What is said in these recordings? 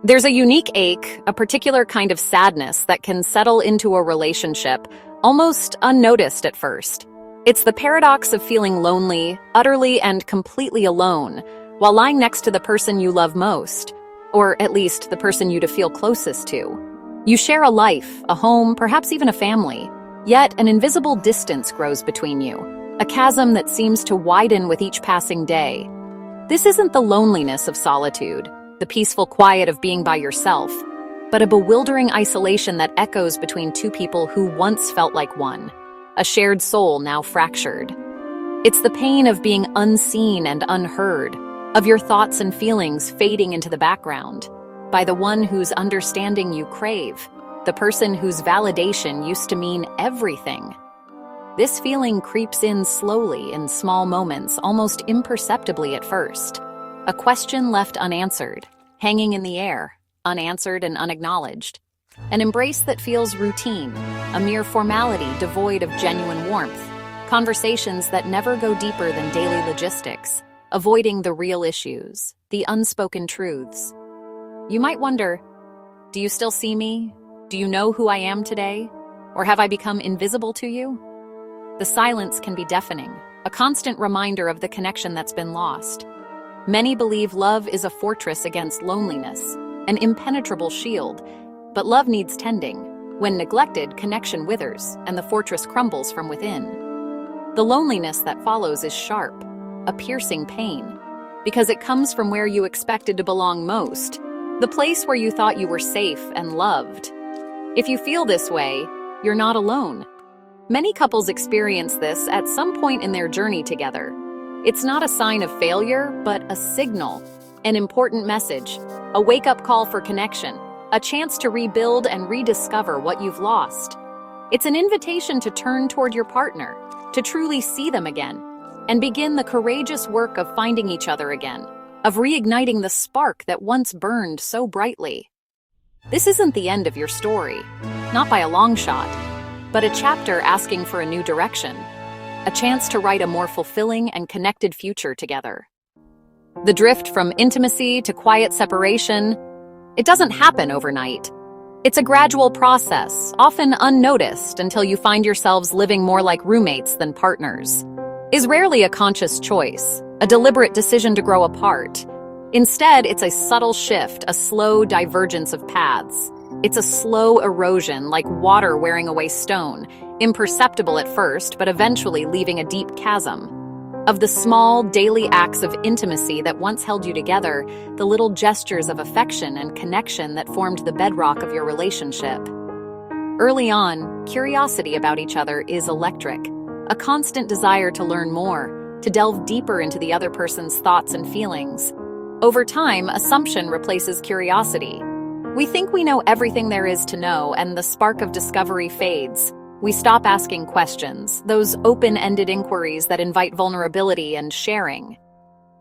There's a unique ache, a particular kind of sadness that can settle into a relationship, almost unnoticed at first. It's the paradox of feeling lonely, utterly and completely alone, while lying next to the person you love most, or at least the person you feel closest to. You share a life, a home, perhaps even a family, yet an invisible distance grows between you, a chasm that seems to widen with each passing day. This isn't the loneliness of solitude, the peaceful quiet of being by yourself, but a bewildering isolation that echoes between two people who once felt like one, a shared soul now fractured. It's the pain of being unseen and unheard, of your thoughts and feelings fading into the background, by the one whose understanding you crave, the person whose validation used to mean everything. This feeling creeps in slowly in small moments, almost imperceptibly at first. A question left unanswered, hanging in the air, unanswered and unacknowledged. An embrace that feels routine, a mere formality devoid of genuine warmth. Conversations that never go deeper than daily logistics, avoiding the real issues, the unspoken truths. You might wonder, do you still see me? Do you know who I am today? Or have I become invisible to you? The silence can be deafening, a constant reminder of the connection that's been lost. Many believe love is a fortress against loneliness, an impenetrable shield, but love needs tending. When neglected, connection withers, and the fortress crumbles from within. The loneliness that follows is sharp, a piercing pain, because it comes from where you expected to belong most, the place where you thought you were safe and loved. If you feel this way, you're not alone. Many couples experience this at some point in their journey together. It's not a sign of failure, but a signal, an important message, a wake-up call for connection, a chance to rebuild and rediscover what you've lost. It's an invitation to turn toward your partner, to truly see them again, and begin the courageous work of finding each other again, of reigniting the spark that once burned so brightly. This isn't the end of your story, not by a long shot, but a chapter asking for a new direction, a chance to write a more fulfilling and connected future together. The drift from intimacy to quiet separation, it doesn't happen overnight. It's a gradual process, often unnoticed until you find yourselves living more like roommates than partners. Is rarely a conscious choice, a deliberate decision to grow apart. Instead, it's a subtle shift, a slow divergence of paths. It's a slow erosion, like water wearing away stone, imperceptible at first, but eventually leaving a deep chasm. Of the small, daily acts of intimacy that once held you together, the little gestures of affection and connection that formed the bedrock of your relationship. Early on, curiosity about each other is electric, a constant desire to learn more, to delve deeper into the other person's thoughts and feelings. Over time, assumption replaces curiosity. We think we know everything there is to know, and the spark of discovery fades. We stop asking questions, those open-ended inquiries that invite vulnerability and sharing.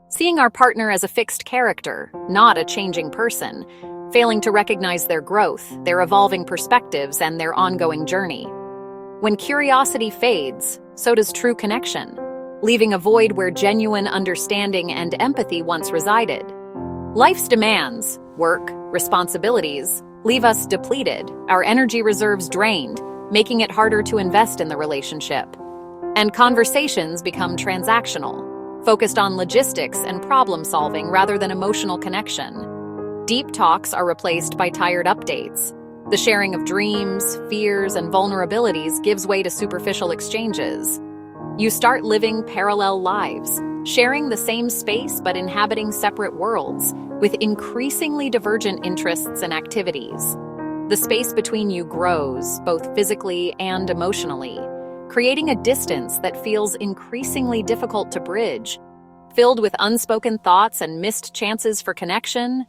Seeing our partner as a fixed character, not a changing person, failing to recognize their growth, their evolving perspectives, and their ongoing journey. When curiosity fades, so does true connection, leaving a void where genuine understanding and empathy once resided. Life's demands, work, responsibilities, leave us depleted, our energy reserves drained, making it harder to invest in the relationship. And conversations become transactional, focused on logistics and problem-solving rather than emotional connection. Deep talks are replaced by tired updates. The sharing of dreams, fears, and vulnerabilities gives way to superficial exchanges. You start living parallel lives, sharing the same space but inhabiting separate worlds, with increasingly divergent interests and activities. The space between you grows, both physically and emotionally, creating a distance that feels increasingly difficult to bridge. Filled with unspoken thoughts and missed chances for connection,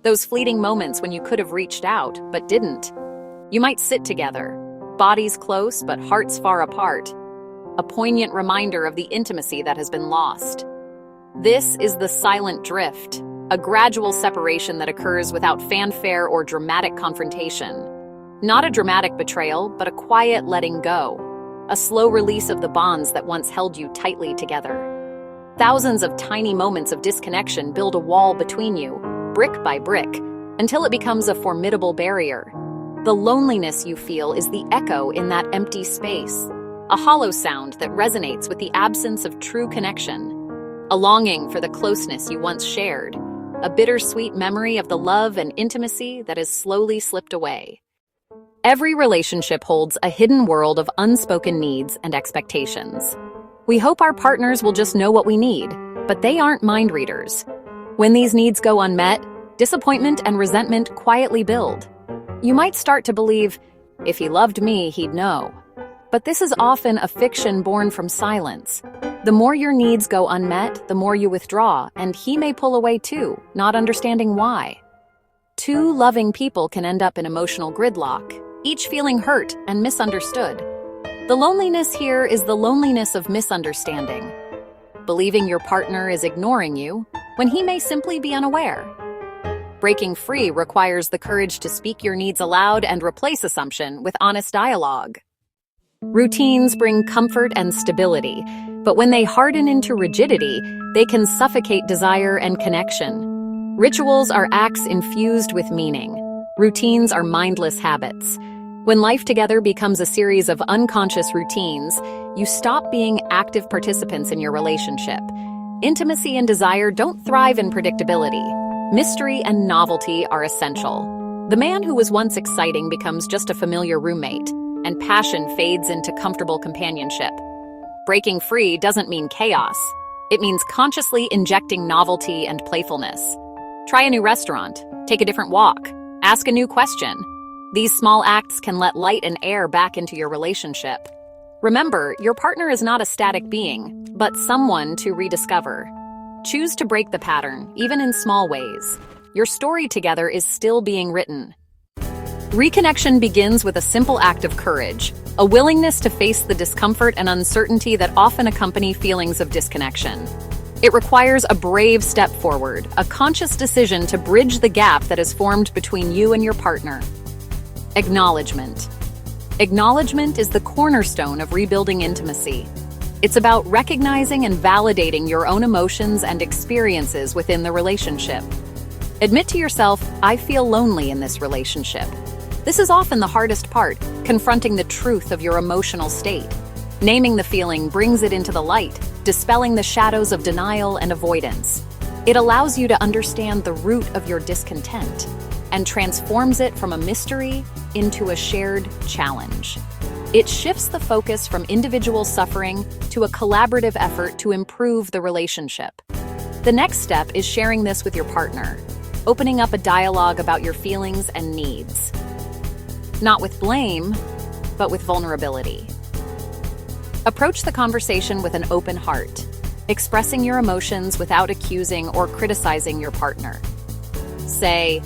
those fleeting moments when you could have reached out, but didn't. You might sit together, bodies close but hearts far apart, a poignant reminder of the intimacy that has been lost. This is the silent drift, a gradual separation that occurs without fanfare or dramatic confrontation. Not a dramatic betrayal, but a quiet letting go, a slow release of the bonds that once held you tightly together. Thousands of tiny moments of disconnection build a wall between you, brick by brick, until it becomes a formidable barrier. The loneliness you feel is the echo in that empty space, a hollow sound that resonates with the absence of true connection, a longing for the closeness you once shared, a bittersweet memory of the love and intimacy that has slowly slipped away. Every relationship holds a hidden world of unspoken needs and expectations. We hope our partners will just know what we need, but they aren't mind readers. When these needs go unmet, disappointment and resentment quietly build. You might start to believe, if he loved me, he'd know. But this is often a fiction born from silence. The more your needs go unmet, the more you withdraw, and he may pull away too, not understanding why. Two loving people can end up in emotional gridlock, each feeling hurt and misunderstood. The loneliness here is the loneliness of misunderstanding, believing your partner is ignoring you when he may simply be unaware. Breaking free requires the courage to speak your needs aloud and replace assumption with honest dialogue. Routines bring comfort and stability, but when they harden into rigidity, they can suffocate desire and connection. Rituals are acts infused with meaning. Routines are mindless habits. When life together becomes a series of unconscious routines, you stop being active participants in your relationship. Intimacy and desire don't thrive in predictability. Mystery and novelty are essential. The man who was once exciting becomes just a familiar roommate, and passion fades into comfortable companionship. Breaking free doesn't mean chaos. It means consciously injecting novelty and playfulness. Try a new restaurant, take a different walk, ask a new question. These small acts can let light and air back into your relationship. Remember, your partner is not a static being, but someone to rediscover. Choose to break the pattern, even in small ways. Your story together is still being written. Reconnection begins with a simple act of courage, a willingness to face the discomfort and uncertainty that often accompany feelings of disconnection. It requires a brave step forward, a conscious decision to bridge the gap that is formed between you and your partner. Acknowledgement. Acknowledgement is the cornerstone of rebuilding intimacy. It's about recognizing and validating your own emotions and experiences within the relationship. Admit to yourself, I feel lonely in this relationship. This is often the hardest part, confronting the truth of your emotional state. Naming the feeling brings it into the light, dispelling the shadows of denial and avoidance. It allows you to understand the root of your discontent and transforms it from a mystery into a shared challenge. It shifts the focus from individual suffering to a collaborative effort to improve the relationship. The next step is sharing this with your partner, opening up a dialogue about your feelings and needs. Not with blame, but with vulnerability. Approach the conversation with an open heart, expressing your emotions without accusing or criticizing your partner. Say,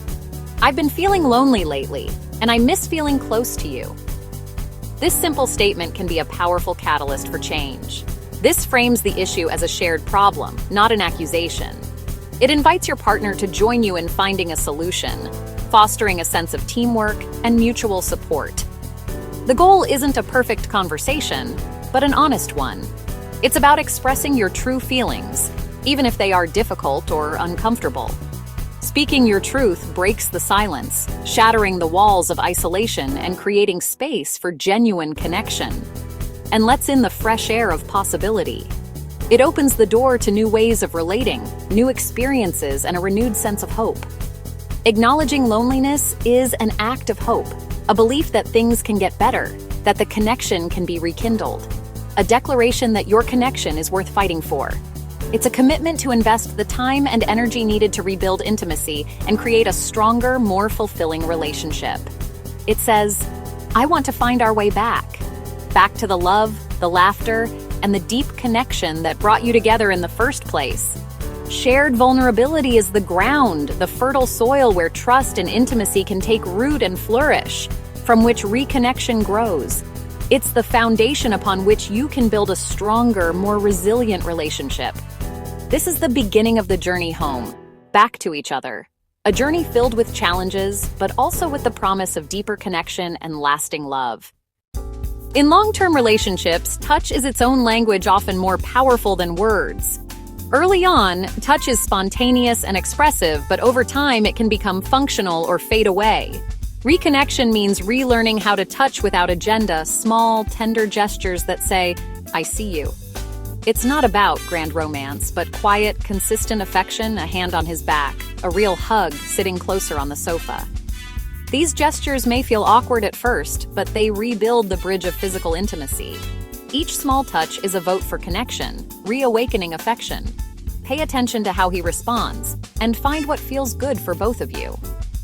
I've been feeling lonely lately, and I miss feeling close to you. This simple statement can be a powerful catalyst for change. This frames the issue as a shared problem, not an accusation. It invites your partner to join you in finding a solution, fostering a sense of teamwork and mutual support. The goal isn't a perfect conversation, but an honest one. It's about expressing your true feelings, even if they are difficult or uncomfortable. Speaking your truth breaks the silence, shattering the walls of isolation and creating space for genuine connection, and lets in the fresh air of possibility. It opens the door to new ways of relating, new experiences, and a renewed sense of hope. Acknowledging loneliness is an act of hope, a belief that things can get better, that the connection can be rekindled, a declaration that your connection is worth fighting for. It's a commitment to invest the time and energy needed to rebuild intimacy and create a stronger, more fulfilling relationship. It says, I want to find our way back to the love, the laughter, and the deep connection that brought you together in the first place. Shared vulnerability is the ground, the fertile soil where trust and intimacy can take root and flourish, from which reconnection grows. It's the foundation upon which you can build a stronger, more resilient relationship. This is the beginning of the journey home, back to each other. A journey filled with challenges, but also with the promise of deeper connection and lasting love. In long-term relationships, touch is its own language, often more powerful than words. Early on, touch is spontaneous and expressive, but over time it can become functional or fade away. Reconnection means relearning how to touch without agenda, small, tender gestures that say, "I see you." It's not about grand romance, but quiet, consistent affection, a hand on his back, a real hug sitting closer on the sofa. These gestures may feel awkward at first, but they rebuild the bridge of physical intimacy. Each small touch is a vote for connection, reawakening affection. Pay attention to how he responds, and find what feels good for both of you.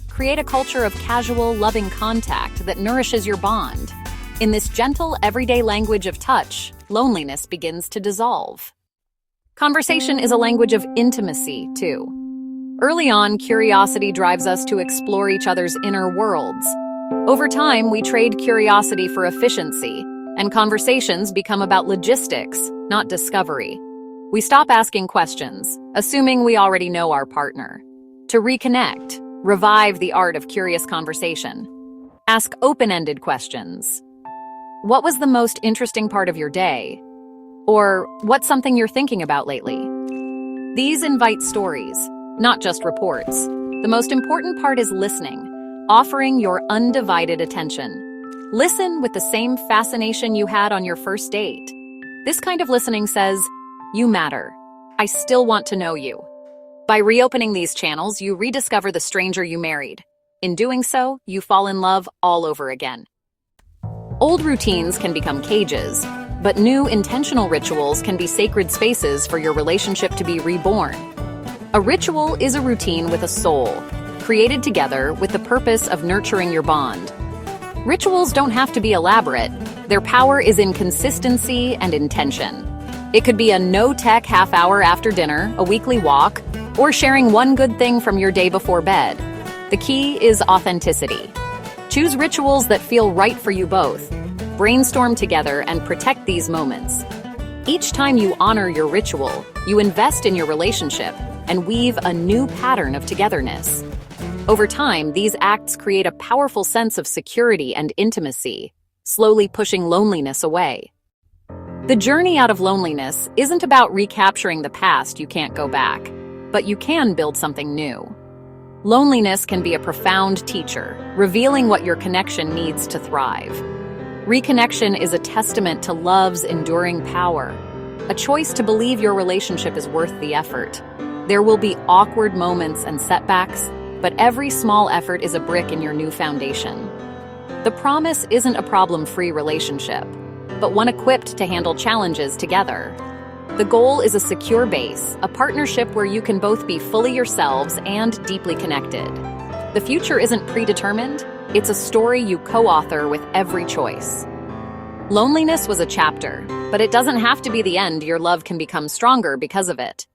Create a culture of casual, loving contact that nourishes your bond. In this gentle, everyday language of touch, loneliness begins to dissolve. Conversation is a language of intimacy, too. Early on, curiosity drives us to explore each other's inner worlds. Over time, we trade curiosity for efficiency, and conversations become about logistics, not discovery. We stop asking questions, assuming we already know our partner. To reconnect, revive the art of curious conversation. Ask open-ended questions. What was the most interesting part of your day? Or what's something you're thinking about lately? These invite stories, not just reports. The most important part is listening, offering your undivided attention. Listen with the same fascination you had on your first date. This kind of listening says, "You matter. I still want to know you." By reopening these channels, you rediscover the stranger you married. In doing so, you fall in love all over again. Old routines can become cages, but new intentional rituals can be sacred spaces for your relationship to be reborn. A ritual is a routine with a soul, created together with the purpose of nurturing your bond. Rituals don't have to be elaborate. Their power is in consistency and intention. It could be a no-tech half-hour after dinner, a weekly walk, or sharing one good thing from your day before bed. The key is authenticity. Choose rituals that feel right for you both. Brainstorm together and protect these moments. Each time you honor your ritual, you invest in your relationship and weave a new pattern of togetherness. Over time, these acts create a powerful sense of security and intimacy, slowly pushing loneliness away. The journey out of loneliness isn't about recapturing the past you can't go back, but you can build something new. Loneliness can be a profound teacher, revealing what your connection needs to thrive. Reconnection is a testament to love's enduring power, a choice to believe your relationship is worth the effort. There will be awkward moments and setbacks, but every small effort is a brick in your new foundation. The promise isn't a problem-free relationship, but one equipped to handle challenges together. The goal is a secure base, a partnership where you can both be fully yourselves and deeply connected. The future isn't predetermined, it's a story you co-author with every choice. Loneliness was a chapter, but it doesn't have to be the end. Your love can become stronger because of it.